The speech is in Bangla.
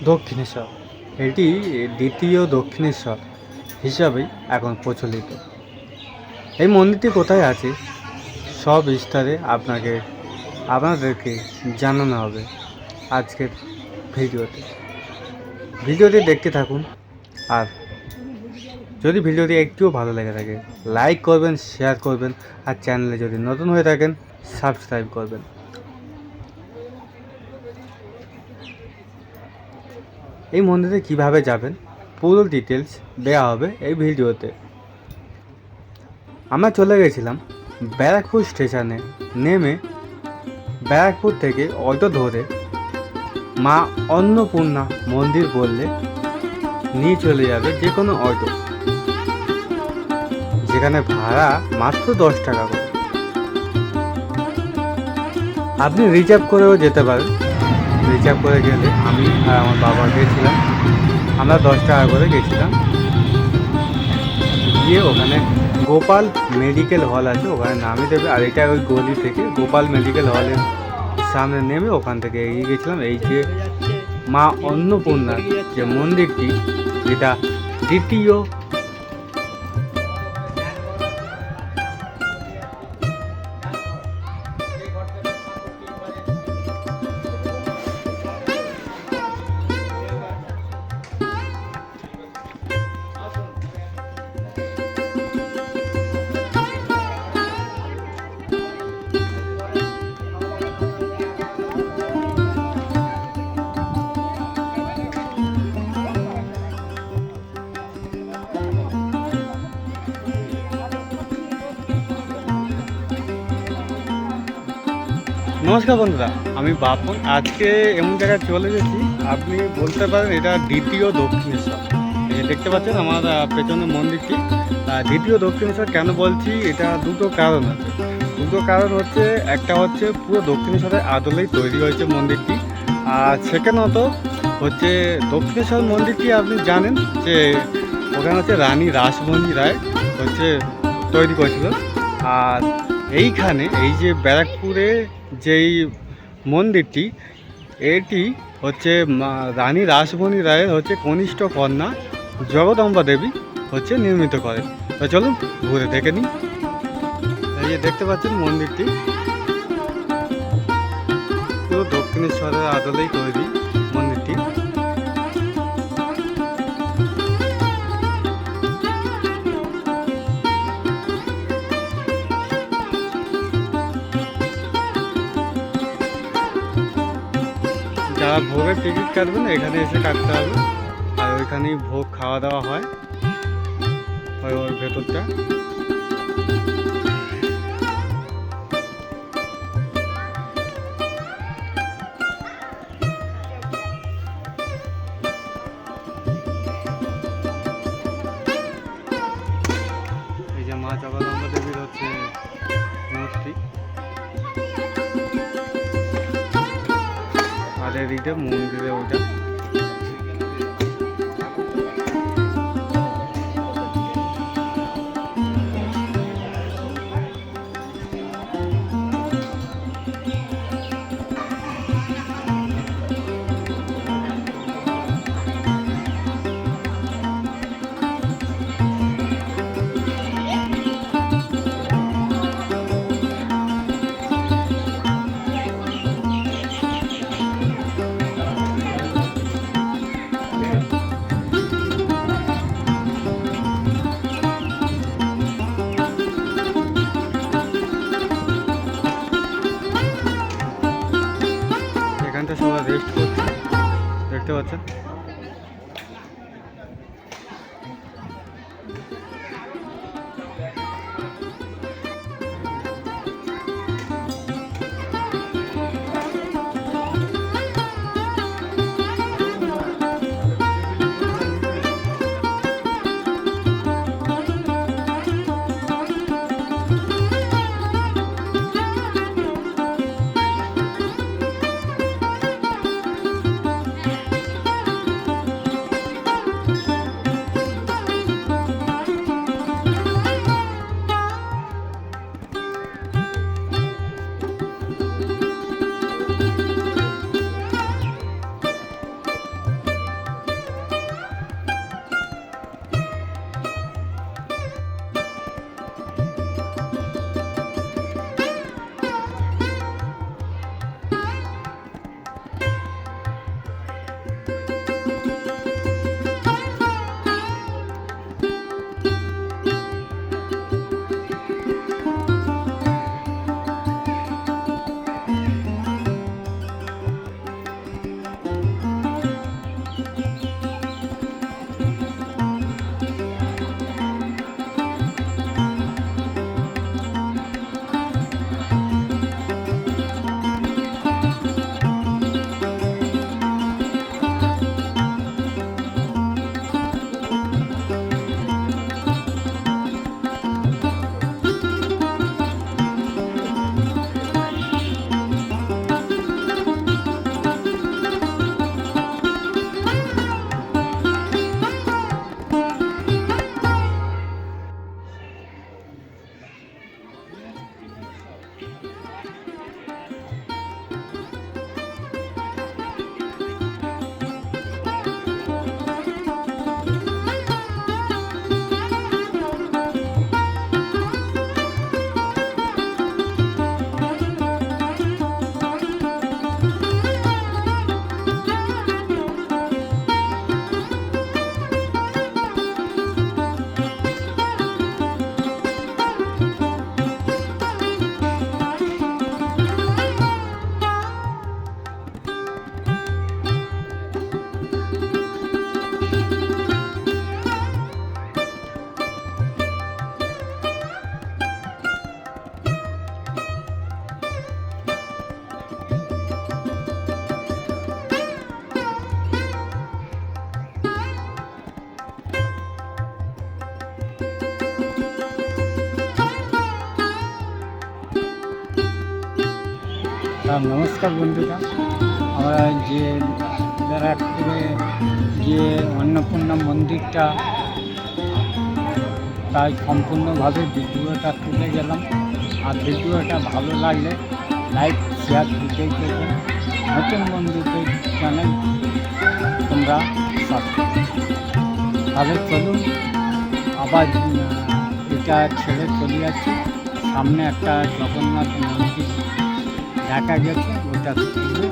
দক্ষিণেশ্বর। এটি দ্বিতীয় দক্ষিণেশ্বর হিসাবেই এখন প্রচলিত। এই মন্দিরটি কোথায় আছে সব বিস্তারে আপনাদেরকে জানানো হবে আজকের ভিডিওটি দেখতে থাকুন। আর যদি ভিডিওটি একটুও ভালো লেগে থাকে লাইক করবেন, শেয়ার করবেন, আর চ্যানেলে যদি নতুন হয়ে থাকেন সাবস্ক্রাইব করবেন। এই মন্দিরে কিভাবে যাবেন পুরো ডিটেলস দেওয়া হবে এই ভিডিওতে। আমরা চলে গেছিলাম ব্যারাকপুর স্টেশনে, নেমে ব্যারাকপুর থেকে অটো ধরে মা অন্নপূর্ণা মন্দির বললে নিয়ে চলে যাবে যে কোনো অটো, যেখানে ভাড়া মাত্র 10 টাকা করে। আপনি রিজার্ভ করেও যেতে পারেন। রিজার্ভ করে গেলে আমি আর আমার বাবা গেছিলাম, আমরা 10 টাকা করে গেছিলাম। গিয়ে ওখানে গোপাল মেডিকেল হল আছে, ওখানে নামিয়ে দেবে। আর এটা ওই গলি থেকে গোপাল মেডিকেল হলের সামনে নেমে ওখান থেকে এগিয়ে গেছিলাম। এই যে মা অন্নপূর্ণার যে মন্দিরটি, যেটা দ্বিতীয় নমস্কার বন্ধুরা, আমি বাপন। আজকে এমন জায়গায় চলে গেছি, আপনি বলতে পারেন এটা দ্বিতীয় দক্ষিণেশ্বর। এই দেখতে পাচ্ছেন আমার পেছনে মন্দিরটি দ্বিতীয় দক্ষিণেশ্বর। কেন বলছি, এটা দুটো কারণ আছে। দুটো কারণ হচ্ছে, একটা হচ্ছে পুরো দক্ষিণেশ্বরের আদলেই তৈরি হয়েছে মন্দিরটি। আর সেকেন্ডত হচ্ছে দক্ষিণেশ্বর মন্দিরটি আপনি জানেন যে ওখানে হচ্ছে রানী রাসমণি রায় হচ্ছে তৈরি করেছিল। আর এইখানে এই যে ব্যারাকপুরে যেই মন্দিরটি, এটি হচ্ছে রানী রাসমণি রায়ের হচ্ছে কনিষ্ঠ কন্যা জগদম্বা দেবী হচ্ছে নির্মিত করেন। তো চলুন ঘুরে দেখে নিই। এই যে দেখতে পাচ্ছেন মন্দিরটি পুরো দক্ষিণেশ্বরের আদলেই তৈরি মন্দিরটি। যারা ভোগের টিকিট কাটবেন এখানে এসে কাটতে হবে। আর ওইখানেই ভোগ খাওয়া দাওয়া হয় ওর ভেতরটা। এই যে মা জগদম্বা দেবীর হচ্ছে মূর্তি, আর এদিকে মন্দিরে ওটা। এখানটা সবাই রেস্ট করছে, দেখতে পাচ্ছেন। নমস্কার বন্ধুরা, আমরা যে ব্যারাকপুরে যে অন্নপূর্ণা মন্দিরটা তাই সম্পূর্ণভাবে ভিডিওটা তুলে গেলাম। আর ভিডিওটা ভালো লাগলে লাইক শেয়ার দিতেই করবেন। নতুন বন্ধুদের চ্যানেল তোমরা সাবস্ক্রাইব। তাহলে চলুন, আবার এটা ছেড়ে চলে যাচ্ছি। সামনে একটা জগন্নাথ মন্দির দেখা গেছে, ওটা তুলে